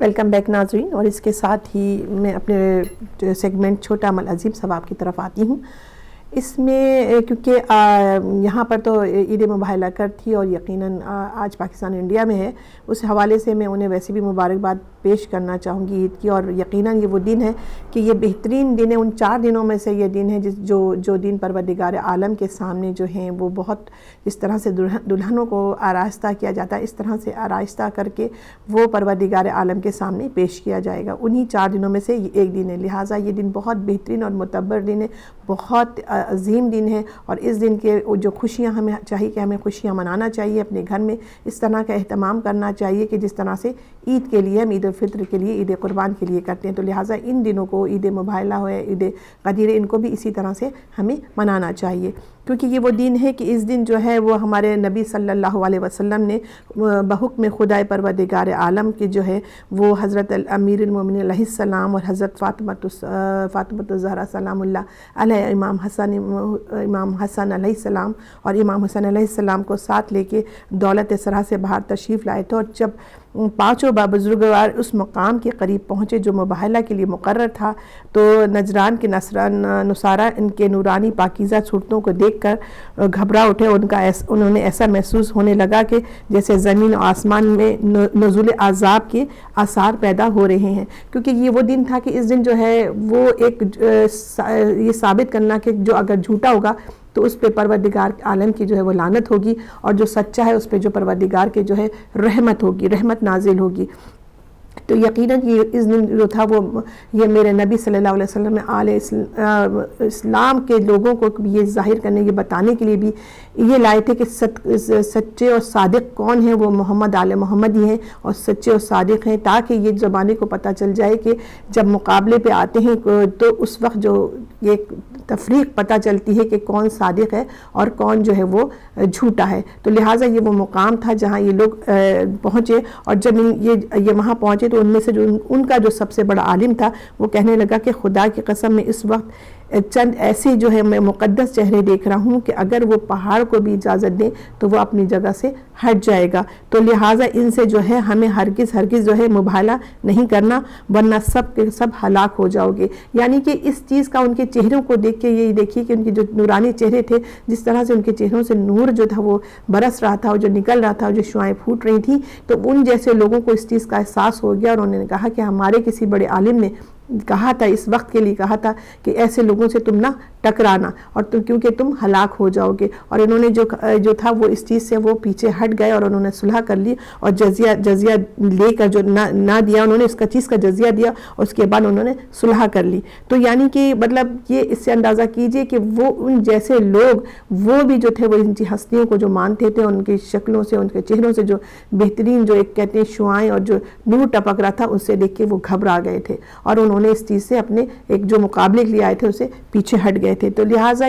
Welcome back ناظرین، اور اس کے ساتھ ہی میں اپنے سیگمنٹ چھوٹا عمل عظیم ثواب کی طرف آتی ہوں۔ اس میں کیونکہ یہاں پر تو عید مباہلہ کر تھی اور یقیناً آج پاکستان انڈیا میں ہے، اس حوالے سے میں انہیں ویسے بھی مبارکباد پیش کرنا چاہوں گی عید کی، اور یقیناً یہ وہ دن ہے کہ یہ بہترین دن ہے، ان 4 دنوں میں سے یہ دن ہے جو دن پروردگار عالم کے سامنے جو ہیں وہ بہت اس طرح سے دلہنوں کو آراستہ کیا جاتا ہے، اس طرح سے آراستہ کر کے وہ پروردگار عالم کے سامنے پیش کیا جائے گا۔ انہی 4 دنوں میں سے یہ ایک دن ہے، لہٰذا یہ دن بہت بہترین اور معتبر دن ہے، بہت عظیم دن ہے، اور اس دن کے جو خوشیاں ہمیں چاہیے کہ ہمیں خوشیاں منانا چاہیے، اپنے گھر میں اس طرح کا اہتمام کرنا چاہیے کہ جس طرح سے عید کے لیے ہم عید الفطر کے لیے، عید قربان کے لیے کرتے ہیں، تو لہٰذا ان دنوں کو عید مباہلہ ہو یا عید غدیر، ان کو بھی اسی طرح سے ہمیں منانا چاہیے، کیونکہ یہ وہ دن ہے کہ اس دن جو ہے وہ ہمارے نبی صلی اللہ علیہ وسلم نے بحکم خدا پروردگار عالم کے جو ہے وہ حضرت امیر المومنین علیہ السلام اور حضرت فاطمۃ الزہرا سلام اللہ علیہ، امام حسن علیہ السلام اور امام حسین علیہ السلام کو ساتھ لے کے دولت سرا سے باہر تشریف لائے تھے، اور جب 5 بزرگوار اس مقام کے قریب پہنچے جو مباہلہ کے لیے مقرر تھا، تو نجران کے نصارہ ان کے نورانی پاکیزہ صورتوں کو دیکھ کر گھبرا اٹھے، انہوں نے ایسا محسوس ہونے لگا کہ جیسے زمین و آسمان میں نزول عذاب کے آثار پیدا ہو رہے ہیں، کیونکہ یہ وہ دن تھا کہ اس دن جو ہے وہ ایک یہ ثابت کرنا کہ جو اگر جھوٹا ہوگا تو اس پہ پروردگار عالم کی جو ہے وہ لعنت ہوگی، اور جو سچا ہے اس پہ جو پروردگار کے جو ہے رحمت ہوگی، رحمت نازل ہوگی۔ تو یقیناً یہ اس دن جو تھا وہ یہ میرے نبی صلی اللہ علیہ وسلم نے اسلام کے لوگوں کو یہ ظاہر کرنے، یہ بتانے کے لیے بھی یہ لائے تھے کہ سچے اور صادق کون ہیں، وہ محمد آل محمد ہی ہیں، اور سچے اور صادق ہیں، تاکہ یہ زمانے کو پتہ چل جائے کہ جب مقابلے پہ آتے ہیں تو اس وقت جو یہ تفریق پتہ چلتی ہے کہ کون صادق ہے اور کون جو ہے وہ جھوٹا ہے۔ تو لہٰذا یہ وہ مقام تھا جہاں یہ لوگ پہنچے، اور جب یہ وہاں پہنچے تو ان میں سے جو ان کا جو سب سے بڑا عالم تھا وہ کہنے لگا کہ خدا کی قسم میں اس وقت چند ایسے جو ہے میں مقدس چہرے دیکھ رہا ہوں کہ اگر وہ پہاڑ کو بھی اجازت دیں تو وہ اپنی جگہ سے ہٹ جائے گا، تو لہٰذا ان سے جو ہے ہمیں ہرگز جو ہے مباہلہ نہیں کرنا، ورنہ سب کے سب ہلاک ہو جاؤ گے۔ یعنی کہ اس چیز کا ان کے چہروں کو دیکھ کے یہی دیکھیے کہ ان کے جو نورانی چہرے تھے، جس طرح سے ان کے چہروں سے نور جو تھا وہ برس رہا تھا، اور جو نکل رہا تھا، جو شعائیں پھوٹ رہی تھیں، تو ان جیسے لوگوں کو اس چیز کا احساس ہو گیا، اور انہوں نے کہا کہ ہمارے کسی بڑے عالم نے کہا تھا، اس وقت کے لیے کہا تھا کہ ایسے لوگوں سے تم نہ ٹکرانا، اور کیونکہ تم ہلاک ہو جاؤ گے۔ اور انہوں نے جو تھا وہ اس چیز سے وہ پیچھے ہٹ گئے، اور انہوں نے صلح کر لی، اور جزیہ لے کر جو نہ دیا، انہوں نے اس کا چیز کا جزیہ دیا، اور اس کے بعد انہوں نے صلح کر لی۔ تو یعنی کہ مطلب یہ اس سے اندازہ کیجئے کہ وہ ان جیسے لوگ، وہ بھی جو تھے وہ ان کی ہستیوں کو جو مانتے تھے، ان کی شکلوں سے، ان کے چہروں سے جو بہترین جو ایک کہتے ہیں شعائیں اور جو نور ٹپک رہا تھا، اس سے دیکھ کے وہ گھبرا گئے تھے، اور انہوں نے اس چیز سے اپنے ایک جو مقابلے کے لیے آئے تھے اسے پیچھے ہٹ گئے تھے۔ تو لہٰذا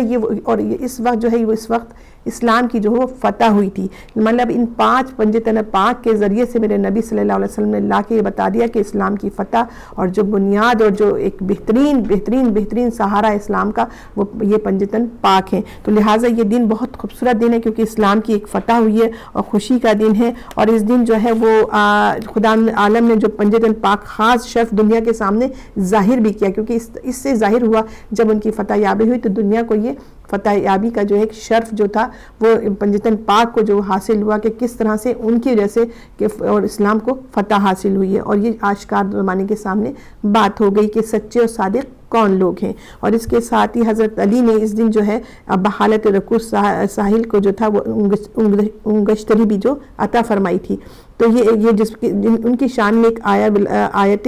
اس وقت جو ہے وہ اس وقت اسلام کی جو وہ فتح ہوئی تھی، مطلب ان 5 پنجتن پاک کے ذریعے سے میرے نبی صلی اللہ علیہ وسلم نے لا کے یہ بتا دیا کہ اسلام کی فتح اور جو بنیاد اور جو ایک بہترین سہارا اسلام کا وہ یہ پنجتن پاک ہیں۔ تو لہٰذا یہ دن بہت خوبصورت دن ہے، کیونکہ اسلام کی ایک فتح ہوئی ہے اور خوشی کا دن ہے، اور اس دن جو ہے وہ خدا عالم نے جو پنجتن پاک خاص شرف دنیا کے سامنے ظاہر بھی کیا، کیونکہ اس سے ظاہر ہوا جب ان کی فتح یابی ہوئی تو دنیا کو یہ فتح یابی کا جو ایک شرف جو تھا وہ پنجتن پاک کو جو حاصل ہوا کہ کس طرح سے ان کی وجہ سے کہ اور اسلام کو فتح حاصل ہوئی ہے، اور یہ آشکار زمانے کے سامنے بات ہو گئی کہ سچے اور صادق کون لوگ ہیں۔ اور اس کے ساتھ ہی حضرت علی نے اس دن جو ہے بحالت رکوع ساحل کو جو تھا وہ انگشتری بھی جو عطا فرمائی تھی، تو یہ ان کی شان میں ایک آیت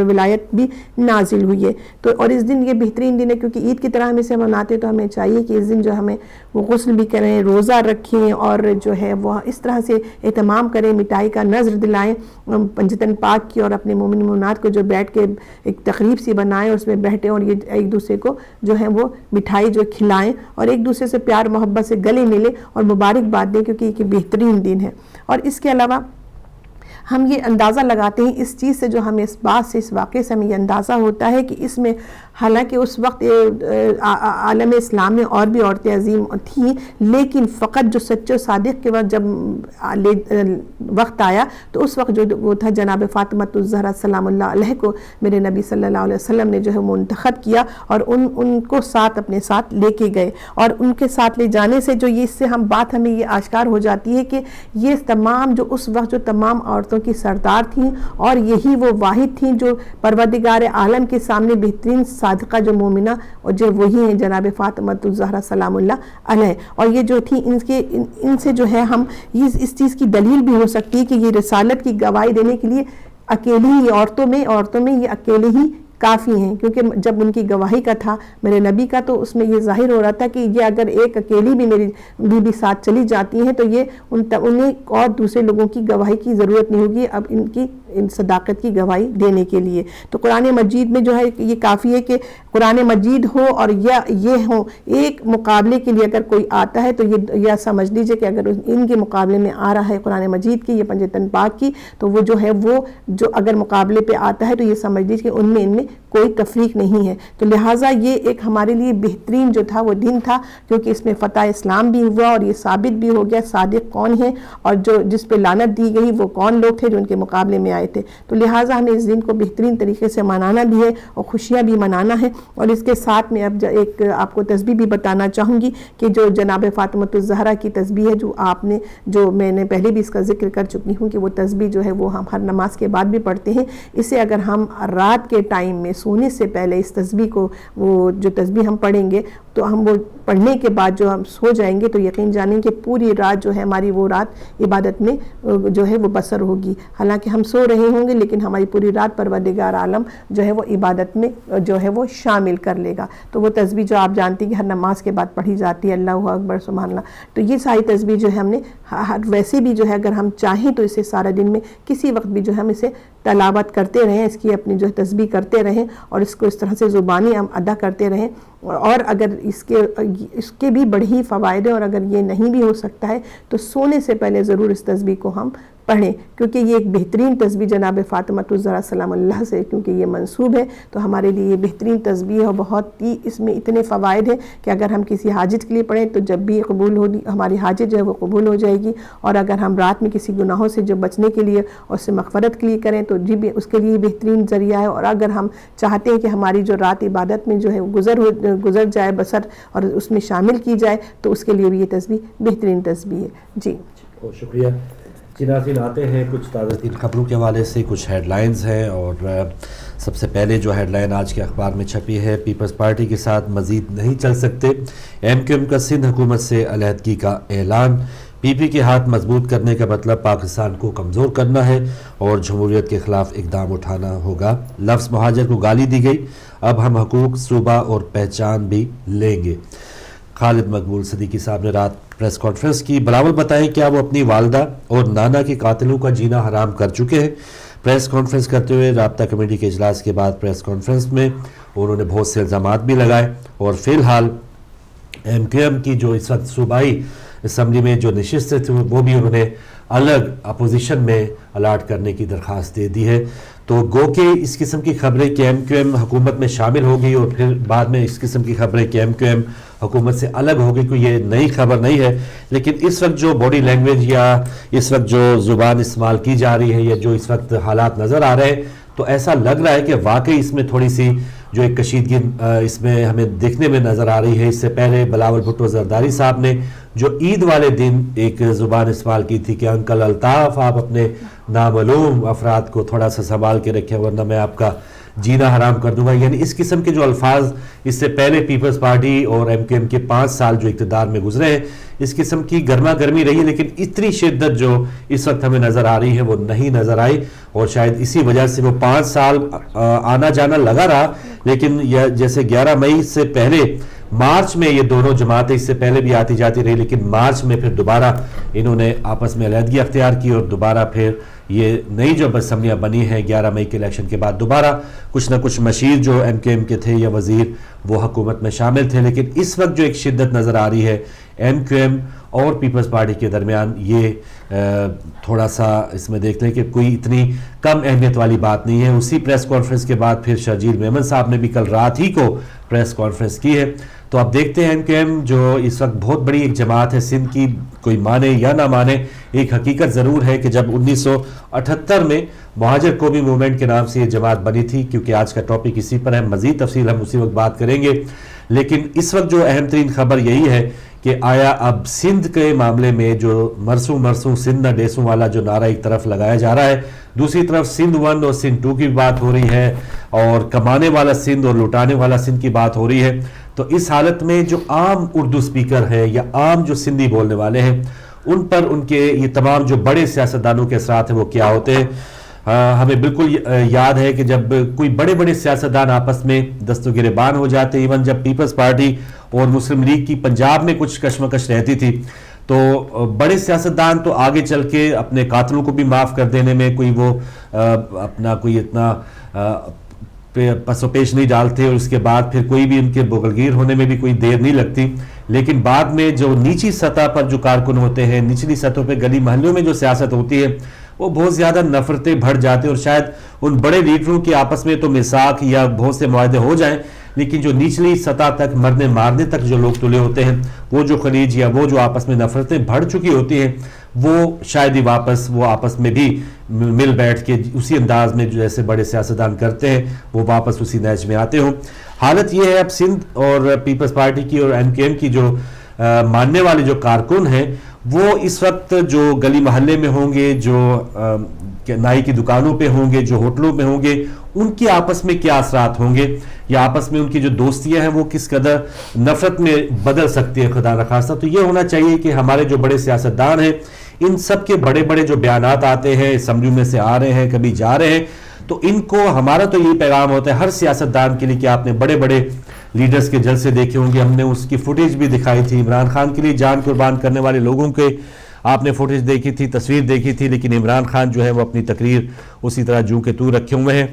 ولایت بھی نازل ہوئی ہے۔ تو اور اس دن یہ بہترین دن ہے، کیونکہ عید کی طرح ہم اسے مناتے تو ہمیں چاہیے کہ اس دن جو ہمیں وہ غسل بھی کریں، روزہ رکھیں، اور جو ہے وہ اس طرح سے اہتمام کریں، مٹائی کا نذر دلائیں پنجتن پاک کی، اور اپنے مومن مومنات کو جو بیٹھ کے ایک تقریب سی بنائیں، اس میں بیٹھیں اور یہ ایک دوسرے کو جو ہے وہ مٹھائی جو کھلائیں، اور ایک دوسرے سے پیار محبت سے گلے ملیں اور مبارکباد دیں، کیونکہ یہ بہترین دن ہے۔ اور اس کے علاوہ ہم یہ اندازہ لگاتے ہیں اس چیز سے، جو ہمیں اس بات سے، اس واقعے سے ہمیں یہ اندازہ ہوتا ہے کہ اس میں حالانکہ اس وقت عالم اسلام میں اور بھی عورتیں عظیم تھیں، لیکن فقط جو سچے و صادق کے وقت جب وقت آیا تو اس وقت جو وہ تھا جناب فاطمۃ الزہرا سلام اللہ علیہ کو میرے نبی صلی اللہ علیہ وسلم نے جو ہے منتخب کیا اور ان کو ساتھ اپنے ساتھ لے کے گئے، اور ان کے ساتھ لے جانے سے جو یہ اس سے ہم بات ہمیں یہ آشکار ہو جاتی ہے کہ یہ تمام جو اس وقت جو تمام عورتوں کی سردار تھیں، اور یہی وہ واحد تھیں جو پروردگار عالم کے سامنے بہترین صادقہ جو مومنہ اور جو وہی ہیں جناب فاطمۃ الزہرا سلام اللہ علیہ، اور یہ جو تھی ان سے جو ہے ہم اس چیز کی دلیل بھی ہو سکتی ہے کہ یہ رسالت کی گواہی دینے کے لیے اکیلی ہی عورتوں میں یہ اکیلے ہی کافی ہیں، کیونکہ جب ان کی گواہی کا تھا میرے نبی کا تو اس میں یہ ظاہر ہو رہا تھا کہ یہ اگر ایک اکیلی بھی میری بیوی ساتھ چلی جاتی ہیں تو یہ انہیں اور دوسرے لوگوں کی گواہی کی ضرورت نہیں ہوگی اب ان صداقت کی گواہی دینے کے لیے۔ تو قرآن مجید میں جو ہے یہ کافی ہے کہ قرآن مجید ہو اور یہ ہو، ایک مقابلے کے لیے اگر کوئی آتا ہے تو یہ سمجھ لیجئے کہ اگر ان کے مقابلے میں آ رہا ہے قرآن مجید کی یا پنجتن پاک کی، تو وہ جو ہے وہ جو اگر مقابلے پہ آتا ہے تو یہ سمجھ لیجئے کہ ان میں کوئی تفریق نہیں ہے۔ تو لہٰذا یہ ایک ہمارے لیے بہترین جو تھا وہ دن تھا، کیونکہ اس میں فتح اسلام بھی ہوا اور یہ ثابت بھی ہو گیا صادق کون ہے اور جس پہ لعنت دی گئی وہ کون لوگ تھے جو ان کے مقابلے میں آئے تھے۔ تو لہٰذا ہمیں اس دن کو بہترین طریقے سے منانا بھی ہے اور خوشیاں بھی منانا ہے، اور اس کے ساتھ میں اب ایک آپ کو تسبیح بھی بتانا چاہوں گی کہ جو جناب فاطمۃ الزہرا کی تسبیح ہے جو میں نے پہلے بھی اس کا ذکر کر چکی ہوں کہ وہ تسبیح جو ہے وہ ہم ہر نماز کے بعد بھی پڑھتے ہیں۔ اسے اگر ہم رات کے ٹائم میں سونے سے پہلے اس تسبیح کو وہ جو تسبیح ہم پڑھیں گے تو ہم وہ پڑھنے کے بعد جو ہم سو جائیں گے تو یقین جانیں کہ پوری رات جو ہے ہماری وہ رات عبادت میں جو ہے وہ بسر ہوگی، حالانکہ ہم سو رہے ہوں گے لیکن ہماری پوری رات پروردگار عالم جو ہے وہ عبادت میں جو ہے وہ شامل کر لے گا۔ تو وہ تسبیح جو آپ جانتی ہیں کہ ہر نماز کے بعد پڑھی جاتی ہے، اللہ اکبر سبحان اللہ، تو یہ ساری تسبیح جو ہے ہم نے ویسے بھی جو ہے اگر ہم چاہیں تو اسے سارا دن میں کسی وقت بھی جو ہے ہم اسے تلاوت کرتے رہیں، اس کی اپنی جو تسبیح کرتے رہیں اور اس کو اس طرح سے زبانی ہم ادا کرتے رہیں، اور اگر اس کے بھی بڑے ہی فوائد ہیں، اور اگر یہ نہیں بھی ہو سکتا ہے تو سونے سے پہلے ضرور اس تسبیح کو ہم پڑھیں، کیونکہ یہ ایک بہترین تسبیح جناب فاطمۃ الزہرا سلام اللہ سے کیونکہ یہ منسوب ہے تو ہمارے لیے یہ بہترین تسبیح ہے، اور بہت ہی اس میں اتنے فوائد ہیں کہ اگر ہم کسی حاجت کے لیے پڑھیں تو جب بھی قبول ہوگی ہماری حاجت جو ہے وہ قبول ہو جائے گی، اور اگر ہم رات میں کسی گناہوں سے جو بچنے کے لیے اور اس سے مغفرت کے لیے کریں تو جی بھی اس کے لیے بہترین ذریعہ ہے، اور اگر ہم چاہتے ہیں کہ ہماری جو رات عبادت میں جو ہے گزر جائے بسر اور اس میں شامل کی جائے تو اس کے لیے بھی یہ تسبیح بہترین تسبیح ہے۔ جی بہت شکریہ جی۔ ناظرین آتے ہیں کچھ تازہ ترین خبروں کے حوالے سے، کچھ ہیڈ لائنز ہیں، اور سب سے پہلے جو ہیڈ لائن آج کے اخبار میں چھپی ہے، پیپلز پارٹی کے ساتھ مزید نہیں چل سکتے، ایم کیو ایم کا سندھ حکومت سے علیحدگی کا اعلان، پی پی کے ہاتھ مضبوط کرنے کا مطلب پاکستان کو کمزور کرنا ہے اور جمہوریت کے خلاف اقدام اٹھانا ہوگا، لفظ مہاجر کو گالی دی گئی، اب ہم حقوق صوبہ اور پہچان بھی لیں گے۔ خالد مقبول صدیقی صاحب نے رات پریس کانفرنس کی، بلاول بتائیں کیا وہ اپنی والدہ اور نانا کے قاتلوں کا جینا حرام کر چکے ہیں؟ پریس کانفرنس کرتے ہوئے رابطہ کمیٹی کے اجلاس کے بعد پریس کانفرنس میں انہوں نے بہت سے الزامات بھی لگائے، اور فی الحال ایم کیو ایم کی جو اس وقت صوبائی اسمبلی میں جو نشستیں تھیں وہ بھی انہوں نے الگ اپوزیشن میں الاٹ کرنے کی درخواست دے دی ہے۔ تو گو کہ اس قسم کی خبریں کہ ایم کیو ایم حکومت میں شامل ہوگی اور پھر بعد میں اس قسم کی خبریں کہ ایم کیو ایم حکومت سے الگ ہوگی، کوئی یہ نئی خبر نہیں ہے، لیکن اس وقت جو باڈی لینگویج یا اس وقت جو زبان استعمال کی جا رہی ہے یا جو اس وقت حالات نظر آ رہے ہیں تو ایسا لگ رہا ہے کہ واقعی اس میں تھوڑی سی جو ایک کشیدگی اس میں ہمیں دیکھنے میں نظر آ رہی ہے۔ اس سے پہلے بلاول بھٹو زرداری صاحب نے جو عید والے دن ایک زبان استعمال کی تھی کہ انکل الطاف آپ اپنے نامعلوم افراد کو تھوڑا سا سنبھال کے رکھیں ورنہ میں آپ کا جینا حرام کر دوں گا، یعنی اس قسم کے جو الفاظ اس سے پہلے پیپلز پارٹی اور ایم کیو ایم کے 5 سال جو اقتدار میں گزرے ہیں اس قسم کی گرما گرمی رہی ہے، لیکن اتنی شدت جو اس وقت ہمیں نظر آ رہی ہے وہ نہیں نظر آئی، اور شاید اسی وجہ سے وہ 5 سال آنا جانا لگا رہا، لیکن جیسے 11 مئی سے پہلے مارچ میں یہ دونوں جماعتیں اس سے پہلے بھی آتی جاتی رہی، لیکن مارچ میں پھر دوبارہ انہوں نے آپس میں علیحدگی اختیار کی اور دوبارہ پھر یہ نئی جو اسمبلیاں بنی ہیں 11 مئی کے الیکشن کے بعد دوبارہ کچھ نہ کچھ مشیر جو ایم کیو ایم کے تھے یا وزیر وہ حکومت میں شامل تھے، لیکن اس وقت جو ایک شدت نظر آ رہی ہے ایم کیو ایم اور پیپلز پارٹی کے درمیان یہ تھوڑا سا اس میں دیکھ لیں کہ کوئی اتنی کم اہمیت والی بات نہیں ہے. اسی پریس کانفرنس کے بعد پھر شرجیل میمن صاحب نے بھی کل رات ہی کو پریس کانفرنس کی ہے. تو آپ دیکھتے ہیں کہ جو اس وقت بہت بڑی ایک جماعت ہے سندھ کی, کوئی مانے یا نہ مانے, ایک حقیقت ضرور ہے کہ جب 1978 میں مہاجر قومی موومنٹ کے نام سے یہ جماعت بنی تھی, کیونکہ آج کا ٹاپک اسی پر ہے, مزید تفصیل ہم اسی وقت بات کریں گے. لیکن اس وقت جو اہم ترین خبر یہی ہے کہ آیا اب سندھ کے معاملے میں جو مرسوں مرسوں سندھ نہ ڈیسوں والا جو نعرہ ایک طرف لگایا جا رہا ہے, دوسری طرف سندھ 1 اور سندھ 2 کی بات ہو رہی ہے, اور کمانے والا سندھ اور لٹانے والا سندھ کی بات ہو رہی ہے. تو اس حالت میں جو عام اردو سپیکر ہے یا عام جو سندھی بولنے والے ہیں, ان پر ان کے یہ تمام جو بڑے سیاستدانوں کے اثرات ہیں وہ کیا ہوتے ہیں. ہمیں بالکل یاد ہے کہ جب کوئی بڑے بڑے سیاستدان آپس میں دست و گریبان ہو جاتے, ایون جب پیپلز پارٹی اور مسلم لیگ کی پنجاب میں کچھ کشمکش رہتی تھی, تو بڑے سیاستدان تو آگے چل کے اپنے قاتلوں کو بھی معاف کر دینے میں کوئی وہ اپنا کوئی اتنا پس و پیش نہیں ڈالتے, اور اس کے بعد پھر کوئی بھی ان کے بغلگیر ہونے میں بھی کوئی دیر نہیں لگتی. لیکن بعد میں جو نیچی سطح پر جو کارکن ہوتے ہیں, نچلی سطح پہ گلی محلوں میں جو سیاست ہوتی ہے, وہ بہت زیادہ نفرتیں بڑھ جاتے ہیں. اور شاید ان بڑے لیڈروں کے آپس میں تو میثاق یا بہت سے معاہدے ہو جائیں, لیکن جو نچلی سطح تک مرنے مارنے تک جو لوگ تلے ہوتے ہیں, وہ جو خلیج یا وہ جو آپس میں نفرتیں بڑھ چکی ہوتی ہیں, وہ شاید ہی واپس وہ آپس میں بھی مل بیٹھ کے اسی انداز میں جیسے بڑے سیاستدان کرتے ہیں وہ واپس اسی نیچ میں آتے ہوں. حالت یہ ہے اب سندھ اور پیپلز پارٹی کی اور ایم کیو ایم کی جو ماننے والے جو کارکن ہیں, وہ اس وقت جو گلی محلے میں ہوں گے, جو نائی کی دکانوں پہ ہوں گے, جو ہوٹلوں پہ ہوں گے, ان کے آپس میں کیا اثرات ہوں گے, یا آپس میں ان کی جو دوستیاں ہیں وہ کس قدر نفرت میں بدل سکتی ہیں خدا نخواستہ. تو یہ ہونا چاہیے کہ ہمارے جو بڑے سیاستدان ہیں, ان سب کے بڑے بڑے جو بیانات آتے ہیں, اسمبلی میں سے آ رہے ہیں, کبھی جا رہے ہیں, تو ان کو ہمارا تو یہی پیغام ہوتا ہے ہر سیاستدان کے لیے کہ آپ نے بڑے بڑے لیڈرز کے جلسے دیکھے ہوں گے, ہم نے اس کی فوٹیج بھی دکھائی تھی. عمران خان کے لیے جان قربان کرنے والے لوگوں کے آپ نے فوٹیج دیکھی تھی, تصویر دیکھی تھی, لیکن عمران خان جو ہے وہ اپنی تقریر اسی طرح جوں کے تو رکھے ہوئے ہیں.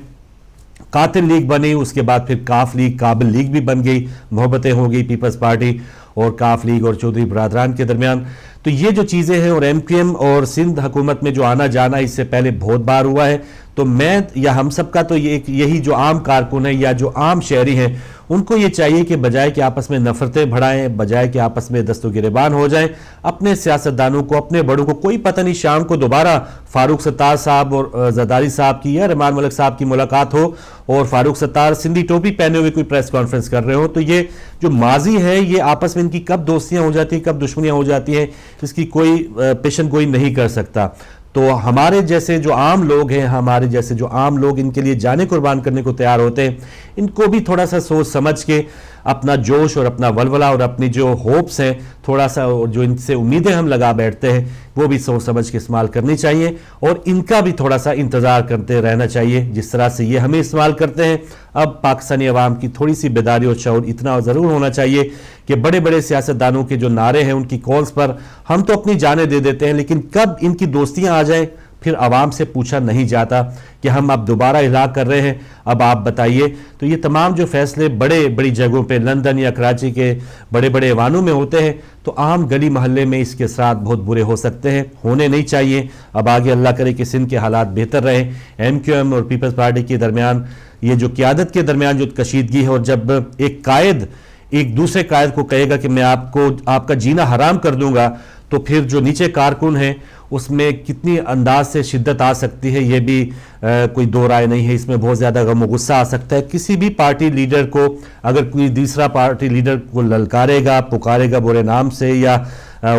قاتل لیگ بنی, اس کے بعد پھر کاف لیگ, قابل لیگ بھی بن گئی, محبتیں ہو گئی پیپلز پارٹی اور کاف لیگ اور چودھری برادران کے درمیان. تو یہ جو چیزیں ہیں, اور ایم کیو ایم اور سندھ حکومت میں جو آنا جانا اس سے پہلے بہت بار ہوا ہے. تو میں یا ہم سب کا تو یہی جو عام کارکن ہیں یا جو عام شہری ہیں, ان کو یہ چاہیے کہ بجائے کہ آپس میں نفرتیں بڑھائیں, بجائے کہ آپس میں دست و گریبان ہو جائیں, اپنے سیاستدانوں کو, اپنے بڑوں کو, کوئی پتہ نہیں شام کو دوبارہ فاروق ستار صاحب اور زرداری صاحب کی یا رحمان ملک صاحب کی ملاقات ہو, اور فاروق ستار سندھی ٹوپی پہنے ہوئے کوئی پریس کانفرنس کر رہے ہو. تو یہ جو ماضی ہے, یہ آپس میں ان کی کب دوستیاں ہو جاتی ہیں, کب دشمنیاں ہو جاتی ہیں, اس کی کوئی پیشن گوئی نہیں کر سکتا. تو ہمارے جیسے جو عام لوگ ہیں, ہمارے جیسے جو عام لوگ ان کے لیے جانے قربان کرنے کو تیار ہوتے ہیں, ان کو بھی تھوڑا سا سوچ سمجھ کے اپنا جوش اور اپنا ولولہ اور اپنی جو ہوپس ہیں, تھوڑا سا جو ان سے امیدیں ہم لگا بیٹھتے ہیں, وہ بھی سوچ سمجھ کے استعمال کرنی چاہیے, اور ان کا بھی تھوڑا سا انتظار کرتے رہنا چاہیے جس طرح سے یہ ہمیں استعمال کرتے ہیں. اب پاکستانی عوام کی تھوڑی سی بیداری اور شعور اتنا ضرور ہونا چاہیے کہ بڑے بڑے سیاستدانوں کے جو نعرے ہیں, ان کی کالز پر ہم تو اپنی جانیں دے دیتے ہیں, لیکن کب ان کی دوستیاں آ جائیں پھر عوام سے پوچھا نہیں جاتا کہ ہم اب دوبارہ اہلاک کر رہے ہیں, اب آپ بتائیے. تو یہ تمام جو فیصلے بڑی جگہوں پہ لندن یا کراچی کے بڑے بڑے ایوانوں میں ہوتے ہیں, تو عام گلی محلے میں اس کے اثرات بہت برے ہو سکتے ہیں, ہونے نہیں چاہیے. اب آگے اللہ کرے کہ سندھ کے حالات بہتر رہیں. ایم کیو ایم اور پیپلز پارٹی کے درمیان یہ جو قیادت کے درمیان جو کشیدگی ہے, اور جب ایک قائد ایک دوسرے قائد کو کہے گا کہ میں آپ کا جینا حرام کر دوں گا, تو پھر جو نیچے کارکن ہیں اس میں کتنی انداز سے شدت آ سکتی ہے, یہ بھی کوئی دو رائے نہیں ہے. اس میں بہت زیادہ غم و غصہ آ سکتا ہے. کسی بھی پارٹی لیڈر کو اگر کوئی دوسرا پارٹی لیڈر کو للکارے گا, پکارے گا برے نام سے یا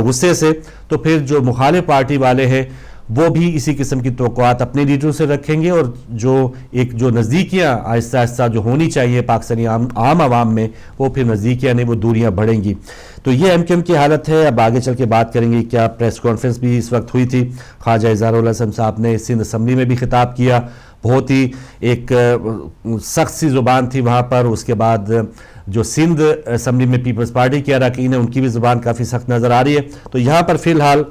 غصے سے, تو پھر جو مخالف پارٹی والے ہیں وہ بھی اسی قسم کی توقعات اپنے لیڈروں سے رکھیں گے, اور جو نزدیکیاں آہستہ آہستہ جو ہونی چاہیے پاکستانی عام عوام میں, وہ پھر نزدیکیاں نہیں, وہ دوریاں بڑھیں گی. تو یہ ایم کیو ایم کی حالت ہے. اب آگے چل کے بات کریں گے. کیا پریس کانفرنس بھی اس وقت ہوئی تھی, خواجہ اظہار الحسن صاحب نے سندھ اسمبلی میں بھی خطاب کیا, بہت ہی ایک سخت سی زبان تھی وہاں پر. اس کے بعد جو سندھ اسمبلی میں پیپلز پارٹی کے اراکین ہیں, ان کی بھی زبان کافی سخت نظر آ رہی ہے. تو یہاں پر فی الحال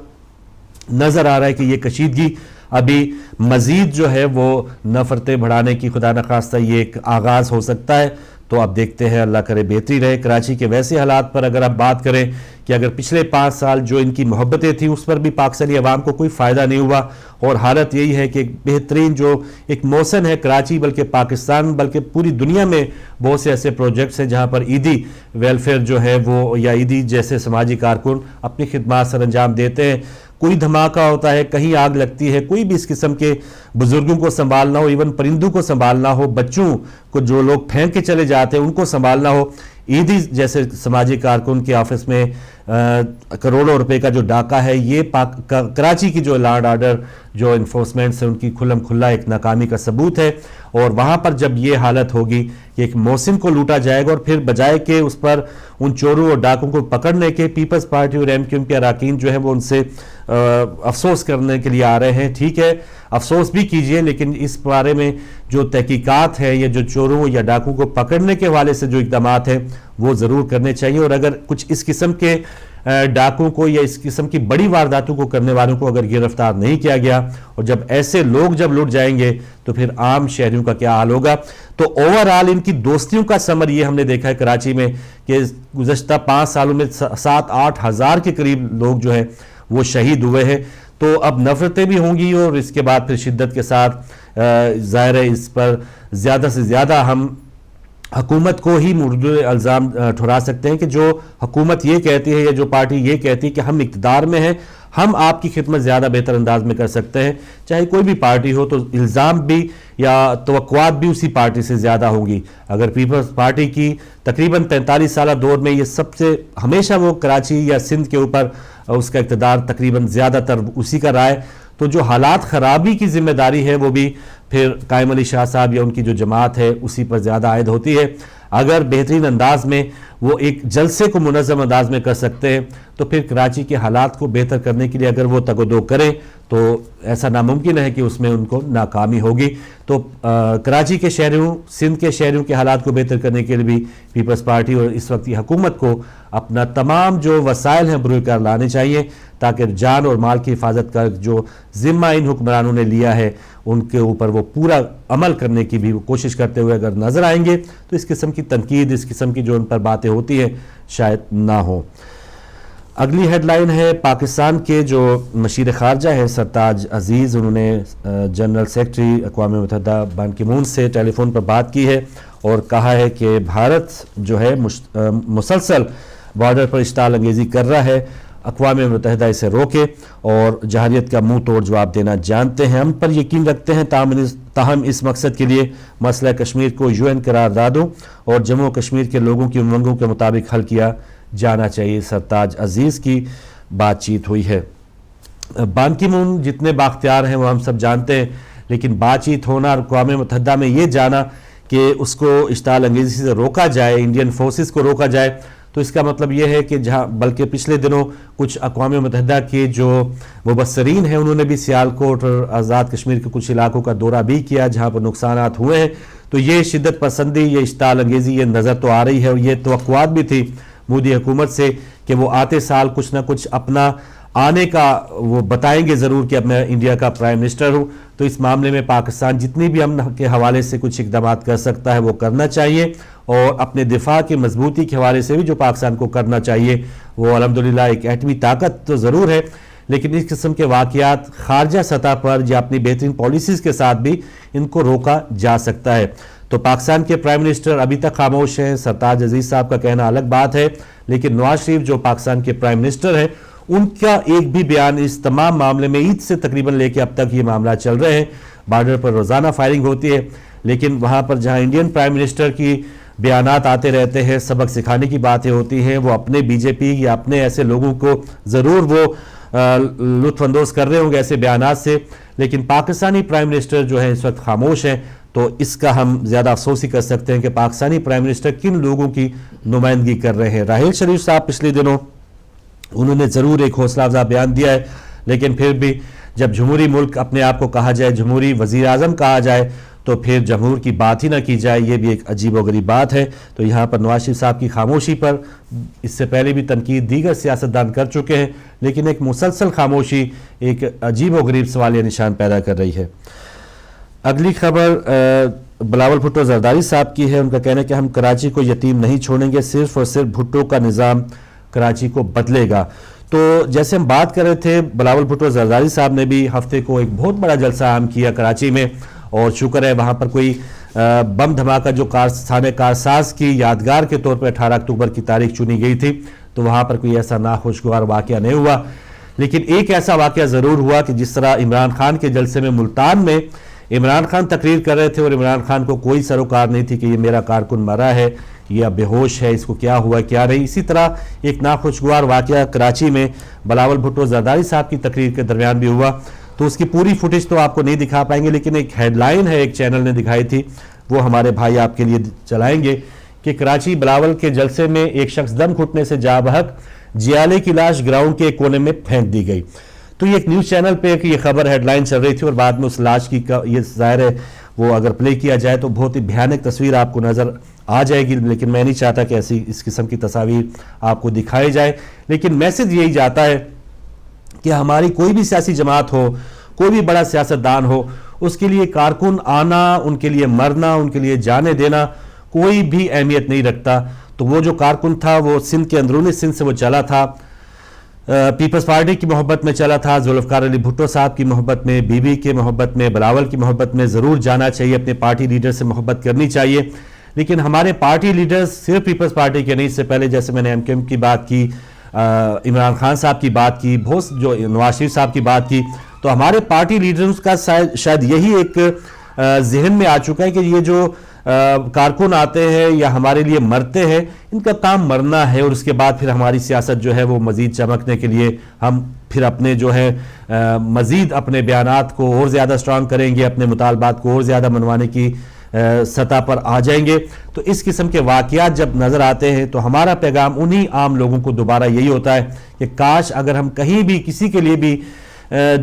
نظر آ رہا ہے کہ یہ کشیدگی ابھی مزید جو ہے وہ نفرتیں بڑھانے کی خدا نخواستہ یہ ایک آغاز ہو سکتا ہے. تو اب دیکھتے ہیں، اللہ کرے بہتری رہے۔ کراچی کے ویسے حالات پر اگر آپ بات کریں کہ اگر پچھلے 5 سال جو ان کی محبتیں تھیں اس پر بھی پاکستانی عوام کو کوئی فائدہ نہیں ہوا، اور حالت یہی ہے کہ بہترین جو ایک موسم ہے کراچی بلکہ پاکستان بلکہ پوری دنیا میں بہت سے ایسے پروجیکٹس ہیں جہاں پر عیدی ویلفیئر جو ہے وہ یا عیدی جیسے سماجی کارکن اپنی خدمات سر انجام دیتے ہیں۔ کوئی دھماکہ ہوتا ہے، کہیں آگ لگتی ہے، کوئی بھی اس قسم کے بزرگوں کو سنبھالنا ہو، ایون پرندوں کو سنبھالنا ہو، بچوں کو جو لوگ پھینک کے چلے جاتے ہیں ان کو سنبھالنا ہو، عیدی جیسے سماجی کارکن کے آفس میں کروڑوں روپے کا جو ڈاکہ ہے، یہ کراچی کی جو لا اینڈ آرڈر جو انفورسمنٹ ہے ان کی کھلم کھلا ایک ناکامی کا ثبوت ہے۔ اور وہاں پر جب یہ حالت ہوگی کہ ایک محسن کو لوٹا جائے گا اور پھر بجائے کہ اس پر ان چوروں اور ڈاکوں کو پکڑنے کے پیپلز پارٹی اور ایم کیو ایم کے اراکین جو ہیں وہ ان سے افسوس کرنے کے لیے آ رہے ہیں، ٹھیک ہے افسوس بھی کیجئے، لیکن اس بارے میں جو تحقیقات ہے یا جو چوروں یا ڈاکوں کو پکڑنے کے حوالے سے جو اقدامات ہیں وہ ضرور کرنے چاہیے۔ اور اگر کچھ اس قسم کے ڈاکوں کو یا اس قسم کی بڑی وارداتوں کو کرنے والوں کو اگر گرفتار نہیں کیا گیا اور جب ایسے لوگ جب لٹ جائیں گے تو پھر عام شہریوں کا کیا حال ہوگا۔ تو اوورآل ان کی دوستیوں کا ثمر یہ ہم نے دیکھا ہے کراچی میں کہ گزشتہ 5 سالوں میں 7-8 ہزار کے قریب لوگ جو ہیں وہ شہید ہوئے ہیں۔ تو اب نفرتیں بھی ہوں گی اور اس کے بعد پھر شدت کے ساتھ ظاہر ہے اس پر زیادہ سے زیادہ ہم حکومت کو ہی مردود الزام ٹھہرا سکتے ہیں کہ جو حکومت یہ کہتی ہے یا جو پارٹی یہ کہتی ہے کہ ہم اقتدار میں ہیں، ہم آپ کی خدمت زیادہ بہتر انداز میں کر سکتے ہیں، چاہے کوئی بھی پارٹی ہو تو الزام بھی یا توقعات بھی اسی پارٹی سے زیادہ ہوں گی۔ اگر پیپلز پارٹی کی تقریباً 43 سالہ دور میں یہ سب سے ہمیشہ وہ کراچی یا سندھ کے اوپر اس کا اقتدار تقریباً زیادہ تر اسی کا رہا ہے، تو جو حالات خرابی کی ذمہ داری ہے وہ بھی پھر قائم علی شاہ صاحب یا ان کی جو جماعت ہے اسی پر زیادہ عائد ہوتی ہے۔ اگر بہترین انداز میں وہ ایک جلسے کو منظم انداز میں کر سکتے ہیں تو پھر کراچی کے حالات کو بہتر کرنے کے لیے اگر وہ تگ و دو کریں تو ایسا ناممکن ہے کہ اس میں ان کو ناکامی ہوگی۔ تو کراچی کے شہریوں، سندھ کے شہریوں کے حالات کو بہتر کرنے کے لیے بھی پیپلز پارٹی اور اس وقت کی حکومت کو اپنا تمام جو وسائل ہیں بروئے کار لانے چاہیے تاکہ جان اور مال کی حفاظت کا جو ذمہ ان حکمرانوں نے لیا ہے ان کے اوپر وہ پورا عمل کرنے کی بھی کوشش کرتے ہوئے اگر نظر آئیں گے تو اس قسم کی تنقید، اس قسم کی جو ان پر باتیں ہوتی ہیں شاید نہ ہوں۔ اگلی ہیڈ لائن ہے پاکستان کے جو مشیر خارجہ ہیں سرتاج عزیز، انہوں نے جنرل سیکرٹری اقوام متحدہ بان کی مون سے ٹیلی فون پر بات کی ہے اور کہا ہے کہ بھارت جو ہے مسلسل بارڈر پر اشتعال انگیزی کر رہا ہے، اقوام متحدہ اسے روکے اور جہریت کا منہ توڑ جواب دینا جانتے ہیں، ہم پر یقین رکھتے ہیں، تاہم اس مقصد کے لیے مسئلہ کشمیر کو UN قراردادوں اور جموں و کشمیر کے لوگوں کی امنگوں کے مطابق حل کیا جانا چاہیے۔ سرتاج عزیز کی بات چیت ہوئی ہے۔ بان کی مون جتنے بااختیار ہیں وہ ہم سب جانتے ہیں، لیکن بات چیت ہونا اور اقوام متحدہ میں یہ جانا کہ اس کو اشتعال انگیزی سے روکا جائے، انڈین فورسز کو روکا جائے، تو اس کا مطلب یہ ہے کہ جہاں بلکہ پچھلے دنوں کچھ اقوام متحدہ کے جو مبصرین ہیں انہوں نے بھی سیالکوٹ اور آزاد کشمیر کے کچھ علاقوں کا دورہ بھی کیا جہاں پر نقصانات ہوئے ہیں، تو یہ شدت پسندی، یہ اشتعال انگیزی یہ نظر تو آ رہی ہے اور یہ توقعات بھی تھی مودی حکومت سے کہ وہ آتے سال کچھ نہ کچھ اپنا آنے کا وہ بتائیں گے ضرور کہ اب میں انڈیا کا پرائم منسٹر ہوں۔ تو اس معاملے میں پاکستان جتنی بھی امن کے حوالے سے کچھ اقدامات کر سکتا ہے وہ کرنا چاہیے اور اپنے دفاع کی مضبوطی کے حوالے سے بھی جو پاکستان کو کرنا چاہیے وہ الحمدللہ ایک ایٹمی طاقت تو ضرور ہے، لیکن اس قسم کے واقعات خارجہ سطح پر یا اپنی بہترین پالیسیز کے ساتھ بھی ان کو روکا جا سکتا ہے۔ تو پاکستان کے پرائم منسٹر ابھی تک خاموش ہیں، سرتاج عزیز صاحب کا کہنا الگ بات ہے، لیکن نواز شریف جو پاکستان کے پرائم منسٹر ہیں ان کا ایک بھی بیان اس تمام معاملے میں عید سے تقریباً لے کے اب تک یہ معاملہ چل رہے ہیں، بارڈر پر روزانہ فائرنگ ہوتی ہے، لیکن وہاں پر جہاں انڈین پرائم منسٹر کی بیانات آتے رہتے ہیں، سبق سکھانے کی باتیں ہوتی ہیں، وہ اپنے بی جے پی یا اپنے ایسے لوگوں کو ضرور وہ لطف اندوز کر رہے ہوں گے ایسے بیانات سے، لیکن پاکستانی پرائم منسٹر جو ہے اس وقت خاموش ہیں۔ تو اس کا ہم زیادہ افسوس ہی کر سکتے ہیں کہ پاکستانی پرائم منسٹر کن لوگوں کی نمائندگی کر رہے ہیں۔ راحیل شریف صاحب پچھلے دنوں انہوں نے ضرور ایک حوصلہ افزا بیان دیا ہے، لیکن پھر بھی جب جمہوری ملک اپنے آپ کو کہا جائے، جمہوری وزیر اعظم کہا جائے تو پھر جمہور کی بات ہی نہ کی جائے، یہ بھی ایک عجیب و غریب بات ہے۔ تو یہاں پر نواز شریف صاحب کی خاموشی پر اس سے پہلے بھی تنقید دیگر سیاستدان کر چکے ہیں، لیکن ایک مسلسل خاموشی ایک عجیب و غریب سوالیہ نشان پیدا کر رہی ہے۔ اگلی خبر بلاول بھٹو زرداری صاحب کی ہے. ان کا کہنا ہے کہ ہم کراچی کو یتیم نہیں چھوڑیں گے, صرف اور صرف بھٹو کا نظام کراچی کو بدلے گا. تو جیسے ہم بات کر رہے تھے, بلاول بھٹو زرداری صاحب نے بھی ہفتے کو ایک بہت بڑا جلسہ عام کیا کراچی میں, اور شکر ہے وہاں پر کوئی بم دھماکہ جو تھانہ کارساز کی یادگار کے طور پر 18 اکتوبر کی تاریخ چنی گئی تھی, تو وہاں پر کوئی ایسا ناخوشگوار واقعہ نہیں ہوا. لیکن ایک ایسا واقعہ ضرور ہوا کہ جس طرح عمران خان کے جلسے میں ملتان میں عمران خان تقریر کر رہے تھے اور عمران خان کو کوئی سروکار نہیں تھی کہ یہ میرا کارکن مرا ہے یا بے ہوش ہے, اس کو کیا ہوا کیا نہیں. اسی طرح ایک ناخوشگوار واقعہ کراچی میں بلاول بھٹو زرداری صاحب کی تقریر کے درمیان بھی ہوا. تو اس کی پوری فوٹیج تو آپ کو نہیں دکھا پائیں گے, لیکن ایک ہیڈ لائن ہے ایک چینل نے دکھائی تھی, وہ ہمارے بھائی آپ کے لیے چلائیں گے کہ کراچی بلاول کے جلسے میں ایک شخص دم گھٹنے سے جاں بحق, جیالے کی لاش گراؤنڈ کے ایک کونے میں پھینک دی گئی. تو یہ ایک نیوز چینل پہ یہ خبر ہیڈ لائن چل رہی تھی, اور بعد میں اس لاش کی یہ ظاہر ہے وہ اگر پلے کیا جائے تو بہت ہی بھیانک تصویر آپ کو نظر آ جائے گی, لیکن میں نہیں چاہتا کہ ایسی اس قسم کی تصاویر آپ کو دکھائی جائے. لیکن میسج یہی جاتا ہے کہ ہماری کوئی بھی سیاسی جماعت ہو, کوئی بھی بڑا سیاستدان ہو, اس کے لیے کارکن آنا, ان کے لیے مرنا, ان کے لیے جانے دینا کوئی بھی اہمیت نہیں رکھتا. تو وہ جو کارکن تھا وہ سندھ کے اندرونی سندھ سے وہ چلا تھا, پیپلز پارٹی کی محبت میں چلا تھا, ذوالفقار علی بھٹو صاحب کی محبت میں, بی بی کے محبت میں, بلاول کی محبت میں ضرور جانا چاہیے, اپنے پارٹی لیڈر سے محبت کرنی چاہیے. لیکن ہمارے پارٹی لیڈرز صرف پیپلز پارٹی کے نہیں, اس سے پہلے جیسے میں نے ایم کیو ایم کی بات کی, عمران خان صاحب کی بات کی, بہت جو نواز شریف صاحب کی بات کی, تو ہمارے پارٹی لیڈرز کا شاید یہی ایک ذہن میں آ چکا ہے کہ یہ جو کارکن آتے ہیں یا ہمارے لیے مرتے ہیں, ان کا کام مرنا ہے, اور اس کے بعد پھر ہماری سیاست جو ہے وہ مزید چمکنے کے لیے ہم پھر اپنے جو ہے مزید اپنے بیانات کو اور زیادہ سٹرانگ کریں گے, اپنے مطالبات کو اور زیادہ منوانے کی سطح پر آ جائیں گے. تو اس قسم کے واقعات جب نظر آتے ہیں تو ہمارا پیغام انہی عام لوگوں کو دوبارہ یہی ہوتا ہے کہ کاش اگر ہم کہیں بھی کسی کے لیے بھی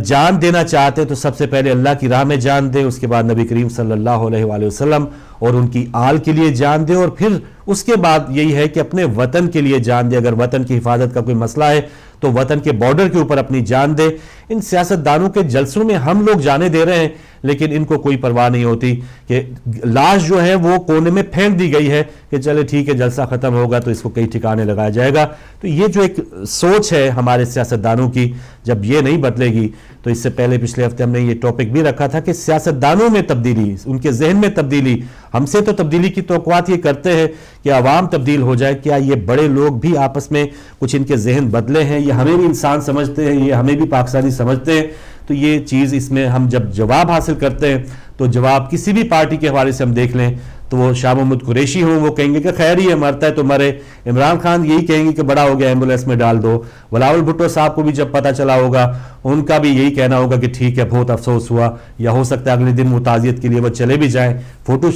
جان دینا چاہتے تو سب سے پہلے اللہ کی راہ میں جان دیں, اس کے بعد نبی کریم صلی اللہ علیہ وآلہ وسلم اور ان کی آل کے لیے جان دیں, اور پھر اس کے بعد یہی ہے کہ اپنے وطن کے لیے جان دیں. اگر وطن کی حفاظت کا کوئی مسئلہ ہے تو وطن کے بارڈر کے اوپر اپنی جان دے. ان سیاستدانوں کے جلسوں میں ہم لوگ جانے دے رہے ہیں, لیکن ان کو کوئی پرواہ نہیں ہوتی کہ لاش جو ہے وہ کونے میں پھینک دی گئی ہے کہ چلے ٹھیک ہے جلسہ ختم ہوگا تو اس کو کئی ٹھکانے لگایا جائے گا. تو یہ جو ایک سوچ ہے ہمارے سیاستدانوں کی, جب یہ نہیں بدلے گی تو اس سے پہلے پچھلے ہفتے ہم نے یہ ٹاپک بھی رکھا تھا کہ سیاستدانوں میں تبدیلی, ان کے ذہن میں تبدیلی, ہم سے تو تبدیلی کی توقعات یہ کرتے ہیں کہ عوام تبدیل ہو جائے, کیا یہ بڑے لوگ بھی آپس میں کچھ ان کے ذہن بدلے ہیں, یہ ہمیں بھی انسان سمجھتے ہیں, یہ ہمیں بھی پاکستانی سمجھتے ہیں. تو یہ چیز اس میں ہم جب جواب حاصل کرتے ہیں تو جواب کسی بھی پارٹی کے حوالے سے ہم دیکھ لیں تو وہ شاہ محمود قریشی ہوں, وہ کہیں گے کہ خیر ہی ہے, مرتا ہے تو مرے. عمران خان یہی کہیں گے کہ بڑا ہو گیا ایمبولینس میں ڈال دو. بلاول بھٹو صاحب کو بھی جب پتہ چلا ہوگا ان کا بھی یہی کہنا ہوگا کہ ٹھیک ہے بہت افسوس ہوا, یا ہو سکتا ہے اگلے دن وہ تعزیت کے لیے وہ چلے بھی جائیں, فوٹو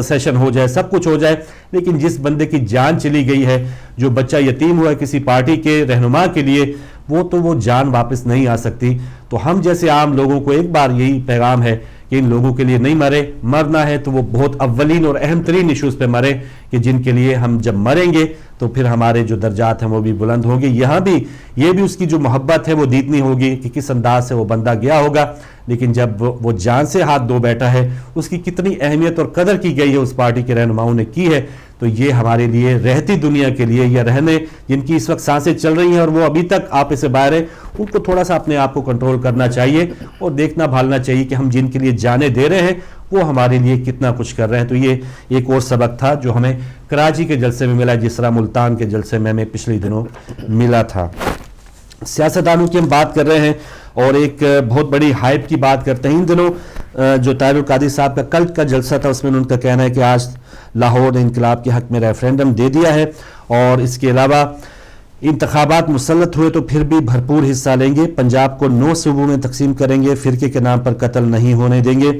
سیشن ہو جائے, سب کچھ ہو جائے. لیکن جس بندے کی جان چلی گئی ہے, جو بچہ یتیم ہوا ہے کسی پارٹی کے رہنما کے لیے, وہ جان واپس نہیں آ سکتی. تو ہم جیسے عام لوگوں کو ایک بار یہی پیغام ہے کہ ان لوگوں کے لیے نہیں مرے, مرنا ہے تو وہ بہت اولین اور اہم ترین ایشوز پہ مرے, کہ جن کے لیے ہم جب مریں گے تو پھر ہمارے جو درجات ہیں وہ بھی بلند ہوں گے. یہاں بھی یہ بھی اس کی جو محبت ہے وہ دیدنی ہوگی کہ کس انداز سے وہ بندہ گیا ہوگا, لیکن جب وہ جان سے ہاتھ دھو بیٹھا ہے اس کی کتنی اہمیت اور قدر کی گئی ہے اس پارٹی کے رہنماؤں نے کی ہے. تو یہ ہمارے لیے رہتی دنیا کے لیے, یا رہنے جن کی اس وقت سانسیں چل رہی ہیں اور وہ ابھی تک آپ سے باہر ہیں, ان کو تھوڑا سا اپنے آپ کو کنٹرول کرنا چاہیے اور دیکھنا بھالنا چاہیے کہ ہم جن کے لیے جانے دے رہے ہیں وہ ہمارے لیے کتنا کچھ کر رہے ہیں. تو یہ ایک اور سبق تھا جو ہمیں کراچی کے جلسے میں ملا, جس طرح ملتان کے جلسے میں ہمیں پچھلے دنوں ملا تھا. سیاستدانوں کی ہم بات کر رہے ہیں اور ایک بہت بڑی ہائپ کی بات کرتے ہیں. ان دنوں جو طاہر القادری صاحب کا کل کا جلسہ تھا اس میں ان کا کہنا ہے کہ آج لاہور نے انقلاب کے حق میں ریفرینڈم دے دیا ہے, اور اس کے علاوہ انتخابات مسلط ہوئے تو پھر بھی بھرپور حصہ لیں گے, پنجاب کو 9 صوبوں میں تقسیم کریں گے, فرقے کے نام پر قتل نہیں ہونے دیں گے,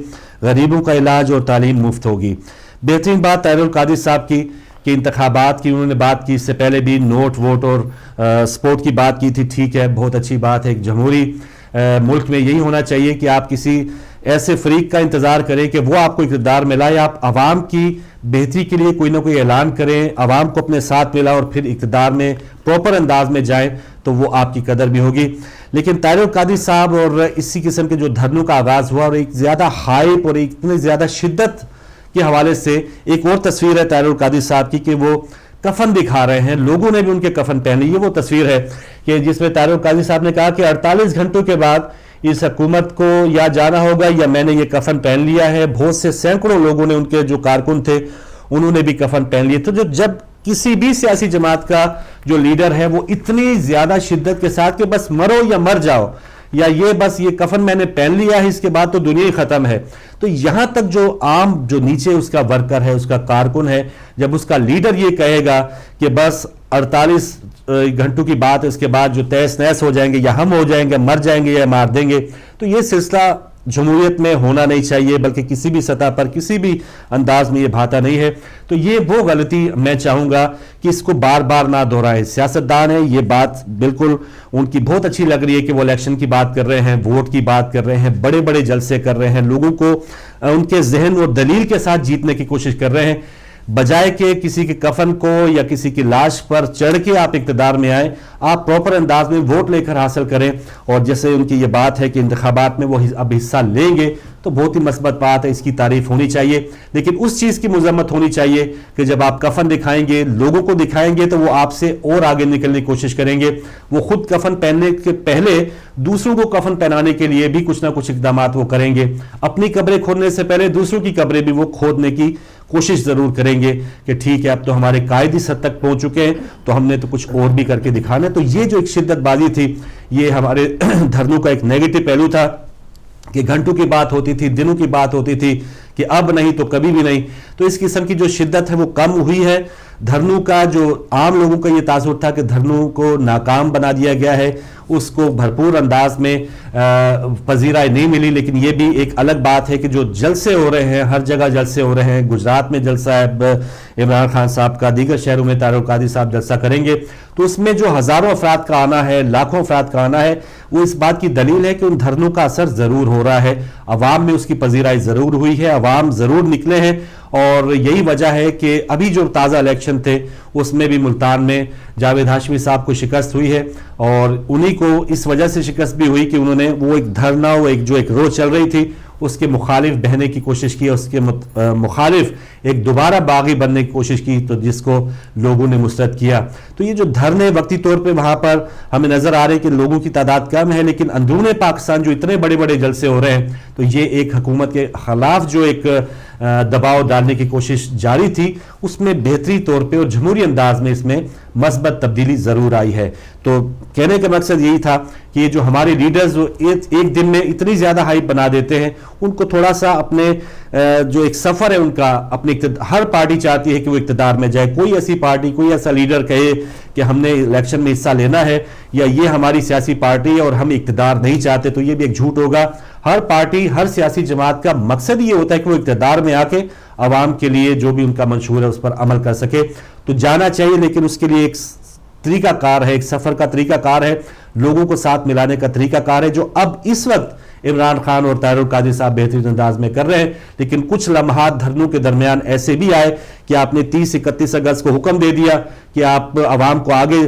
غریبوں کا علاج اور تعلیم مفت ہوگی. بہترین بات طاہر القادری صاحب کی کہ انتخابات کی انہوں نے بات کی, اس سے پہلے بھی نوٹ ووٹ اور سپورٹ کی بات کی تھی. ٹھیک ہے, بہت اچھی بات ہے, ایک جمہوری ملک میں یہی ہونا چاہیے کہ آپ کسی ایسے فریق کا انتظار کریں کہ وہ آپ کو اقتدار میں لائے, آپ عوام کی بہتری کے لیے کوئی نہ کوئی اعلان کریں, عوام کو اپنے ساتھ ملا اور پھر اقتدار میں پراپر انداز میں جائیں تو وہ آپ کی قدر بھی ہوگی. لیکن طاہر القادری صاحب اور اسی قسم کے جو دھرنوں کا آغاز ہوا اور ایک زیادہ ہائپ اور اتنی زیادہ شدت کے حوالے سے ایک اور تصویر ہے طاہر القادری صاحب کی کہ وہ کفن دکھا رہے ہیں, لوگوں نے بھی ان کے کفن پہن لی. یہ وہ تصویر ہے کہ جس میں طاہر القادری صاحب نے کہا کہ 48 گھنٹوں کے بعد اس حکومت کو یا جانا ہوگا یا میں نے یہ کفن پہن لیا ہے. بہت سے سینکڑوں لوگوں نے, ان کے جو کارکن تھے انہوں نے بھی کفن پہن لیے. تو جب کسی بھی سیاسی جماعت کا جو لیڈر ہے وہ اتنی زیادہ شدت کے ساتھ کہ بس مرو یا مر جاؤ, یا یہ بس یہ کفن میں نے پہن لیا ہے اس کے بعد تو دنیا ہی ختم ہے, تو یہاں تک جو عام جو نیچے اس کا ورکر ہے, اس کا کارکن ہے, جب اس کا لیڈر یہ کہے گا کہ بس 48 گھنٹوں کی بات ہے, اس کے بعد جو تیس نیس ہو جائیں گے یا ہم ہو جائیں گے, مر جائیں گے یا مار دیں گے, تو یہ سلسلہ جمہوریت میں ہونا نہیں چاہیے, بلکہ کسی بھی سطح پر کسی بھی انداز میں یہ بھاتا نہیں ہے. تو یہ وہ غلطی میں چاہوں گا کہ اس کو بار بار نہ دہرائیں. سیاستدان ہیں, یہ بات بالکل ان کی بہت اچھی لگ رہی ہے کہ وہ الیکشن کی بات کر رہے ہیں, ووٹ کی بات کر رہے ہیں, بڑے بڑے جلسے کر رہے ہیں, لوگوں کو ان کے ذہن اور دلیل کے ساتھ جیتنے کی کوشش کر رہے ہیں, بجائے کہ کسی کے کفن کو یا کسی کی لاش پر چڑھ کے آپ اقتدار میں آئیں. آپ پراپر انداز میں ووٹ لے کر حاصل کریں, اور جیسے ان کی یہ بات ہے کہ انتخابات میں وہ اب حصہ لیں گے تو بہت ہی مثبت بات ہے, اس کی تعریف ہونی چاہیے. لیکن اس چیز کی مذمت ہونی چاہیے کہ جب آپ کفن دکھائیں گے, لوگوں کو دکھائیں گے, تو وہ آپ سے اور آگے نکلنے کی کوشش کریں گے. وہ خود کفن پہننے کے پہلے دوسروں کو کفن پہنانے کے لیے بھی کچھ نہ کچھ اقدامات وہ کریں گے. اپنی قبریں کھودنے سے پہلے دوسروں کی قبریں بھی وہ کھودنے کی کوشش ضرور کریں گے کہ ٹھیک ہے اب تو ہمارے قائد اس حد تک پہنچ چکے ہیں تو ہم نے تو کچھ اور بھی کر کے دکھانا ہے. تو یہ جو ایک شدت بازی تھی, یہ ہمارے دھرنوں کا ایک نیگیٹو پہلو تھا کہ گھنٹوں کی بات ہوتی تھی, دنوں کی بات ہوتی تھی کہ اب نہیں تو کبھی بھی نہیں. تو اس قسم کی جو شدت ہے وہ کم ہوئی ہے. دھرنوں کا جو عام لوگوں کا یہ تاثر تھا کہ دھرنوں کو ناکام بنا دیا گیا ہے, اس کو بھرپور انداز میں پذیرائی نہیں ملی. لیکن یہ بھی ایک الگ بات ہے کہ جو جلسے ہو رہے ہیں, ہر جگہ جلسے ہو رہے ہیں, گجرات میں جلسہ ہے عمران خان صاحب کا, دیگر شہروں میں طاہر القادری صاحب جلسہ کریں گے, تو اس میں جو ہزاروں افراد کا آنا ہے, لاکھوں افراد کا آنا ہے, وہ اس بات کی دلیل ہے کہ ان دھرنوں کا اثر ضرور ہو رہا ہے, عوام میں اس کی پذیرائی ضرور ہوئی ہے, عوام ضرور نکلے ہیں. اور یہی وجہ ہے کہ ابھی جو تازہ الیکشن تھے اس میں بھی ملتان میں جاوید ہاشمی صاحب کو شکست ہوئی ہے, اور انہی کو اس وجہ سے شکست بھی ہوئی کہ انہوں نے وہ ایک دھرنا, وہ ایک جو ایک روز چل رہی تھی اس کے مخالف بہنے کی کوشش کی, اس کے مخالف ایک دوبارہ باغی بننے کی کوشش کی, تو جس کو لوگوں نے مسترد کیا. تو یہ جو دھرنے وقتی طور پہ وہاں پر ہمیں نظر آ رہے ہیں کہ لوگوں کی تعداد کم ہے, لیکن اندرون پاکستان جو اتنے بڑے بڑے جلسے ہو رہے ہیں, تو یہ ایک حکومت کے خلاف جو ایک دباؤ ڈالنے کی کوشش جاری تھی, اس میں بہتری طور پہ اور جمہوری انداز میں اس میں مثبت تبدیلی ضرور آئی ہے. تو کہنے کا مقصد یہی تھا کہ یہ جو ہمارے لیڈرز ایک دن میں اتنی زیادہ ہائپ بنا دیتے ہیں, ان کو تھوڑا سا اپنے جو ایک سفر ہے ان کا, اپنے ہر پارٹی چاہتی ہے کہ وہ اقتدار میں جائے. کوئی ایسی پارٹی, کوئی ایسا لیڈر کہے کہ ہم نے الیکشن میں حصہ لینا ہے یا یہ ہماری سیاسی پارٹی ہے اور ہم اقتدار نہیں چاہتے, تو یہ بھی ایک جھوٹ ہوگا. ہر پارٹی, ہر سیاسی جماعت کا مقصد یہ ہوتا ہے کہ وہ اقتدار میں آ کے عوام کے لیے جو بھی ان کا منشور ہے اس پر عمل کر سکے. تو جانا چاہیے, لیکن اس کے لیے ایک طریقہ کار ہے, ایک سفر کا طریقہ کار ہے, لوگوں کو ساتھ ملانے کا طریقہ کار ہے, جو اب اس وقت عمران خان اور طاہر القادری صاحب بہترین انداز میں کر رہے ہیں. لیکن کچھ لمحات دھرنوں کے درمیان ایسے بھی آئے کہ آپ نے 30-31 اگست کو حکم دے دیا کہ آپ عوام کو آگے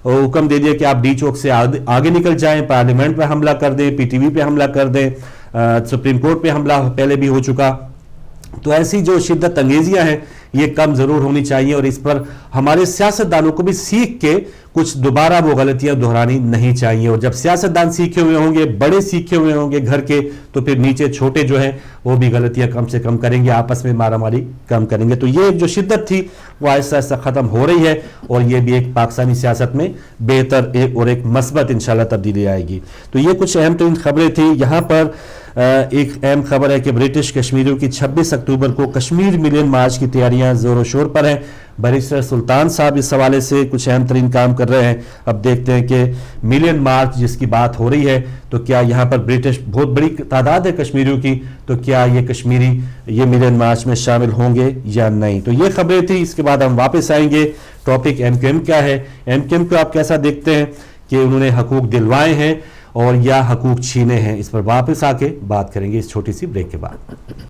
حکم دے دیا کہ آپ ڈی چوک سے آگے نکل جائیں, پارلیمنٹ پہ حملہ کر دیں, پی ٹی وی پہ حملہ کر دیں, سپریم کورٹ پہ حملہ پہلے بھی ہو چکا. تو ایسی جو شدت انگیزیاں ہیں یہ کم ضرور ہونی چاہیے, اور اس پر ہمارے سیاستدانوں کو بھی سیکھ کے کچھ دوبارہ وہ غلطیاں دہرانی نہیں چاہیے. اور جب سیاستدان سیکھے ہوئے ہوں گے, بڑے سیکھے ہوئے ہوں گے گھر کے, تو پھر نیچے چھوٹے جو ہیں وہ بھی غلطیاں کم سے کم کریں گے, آپس میں مارا ماری کم کریں گے. تو یہ جو شدت تھی وہ آہستہ آہستہ ختم ہو رہی ہے, اور یہ بھی ایک پاکستانی سیاست میں بہتر اور ایک مثبت انشاءاللہ تبدیلی آئے گی. تو یہ کچھ اہم ترین خبریں تھیں. یہاں پر ایک اہم خبر ہے کہ برٹش کشمیریوں کی 26 اکتوبر کو کشمیر ملین مارچ کی تیاریاں زور و شور پر ہیں. بیرسٹر سلطان صاحب اس حوالے سے کچھ اہم ترین کام کر رہے ہیں. اب دیکھتے ہیں کہ ملین مارچ جس کی بات ہو رہی ہے, تو کیا یہاں پر برٹش بہت بڑی تعداد ہے کشمیریوں کی, تو کیا یہ کشمیری یہ ملین مارچ میں شامل ہوں گے یا نہیں. تو یہ خبریں تھیں. اس کے بعد ہم واپس آئیں گے. ٹاپک ایم کیو ایم کیا ہے, ایم کیو ایم کو آپ کیسا دیکھتے ہیں کہ انہوں نے حقوق دلوائے ہیں اور یا حقوق چھینے ہیں, اس پر واپس آ کے بات کریں گے اس چھوٹی سی بریک کے بعد.